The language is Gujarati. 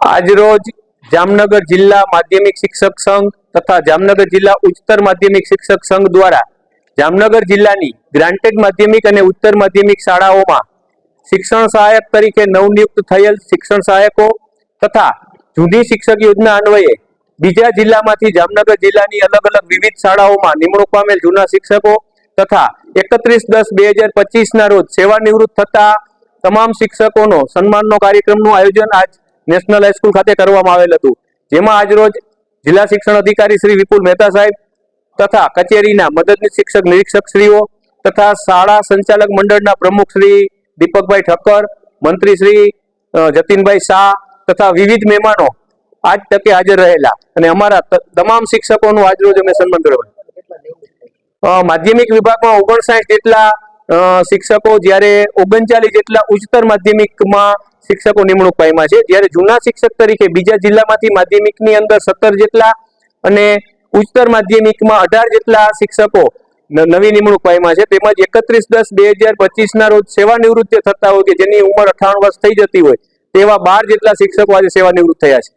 આજરોજ જામનગર જિલ્લા માધ્યમિક શિક્ષક સંઘ તથા જામનગર જિલ્લા ઉચ્ચતર માધ્યમિક શિક્ષક સંઘ દ્વારા જામનગર જિલ્લાની ગ્રાન્ટેડ માધ્યમિક અને ઉચ્ચતર માધ્યમિક શાળાઓમાં શિક્ષણ સહાયક તરીકે નવનિયુક્ત થયેલ શિક્ષણ સહાયકો તથા જૂની શિક્ષક યોજના અન્વયે બીજા જિલ્લામાંથી જામનગર જિલ્લાની અલગ અલગ વિવિધ શાળાઓમાં નિમણૂક પામેલ જૂના શિક્ષકો તથા 31/10/2025 ના રોજ સેવા નિવૃત્ત થતા તમામ શિક્ષકોનો સન્માનનો કાર્યક્રમનું આયોજન આજ નેશનલ હાઈસ્કૂલ ખાતે કરવામાં આવેલ હતું, જેમાં આજરોજ જિલ્લા શિક્ષણ અધિકારી શ્રી વિપુલ મહેતા સાહેબ તથા કચેરીના મદદનીશ શિક્ષક નિરીક્ષક શ્રીઓ તથા શાળા સંચાલક મંડળના પ્રમુખ શ્રી દીપકભાઈ ઠક્કર, મંત્રી શ્રી જતીનભાઈ શાહ તથા વિવિધ મહેમાનો આજ તકે હાજર રહેલા અને અમારા તમામ શિક્ષકોનું આજરોજ અમે સન્માન કર્યું. માધ્યમિક વિભાગમાં 59 જેટલા શિક્ષકો, જ્યારે 39 જેટલા ઉચ્ચતર માધ્યમિકમાં શિક્ષકો નિમણૂક પામ્યા છે, જ્યારે જૂના શિક્ષક તરીકે બીજા જિલ્લામાંથી માધ્યમિકની અંદર 17 જેટલા અને ઉચ્ચતર માધ્યમિકમાં 18 જેટલા શિક્ષકો નવી નિમણૂક પામ્યા છે. તેમજ 31/10/2025 ના રોજ સેવા નિવૃત્ત થતા હોય કે જેની ઉંમર 58 વર્ષ થઈ જતી હોય તેવા 12 જેટલા શિક્ષકો આજે સેવા નિવૃત્ત થયા છે.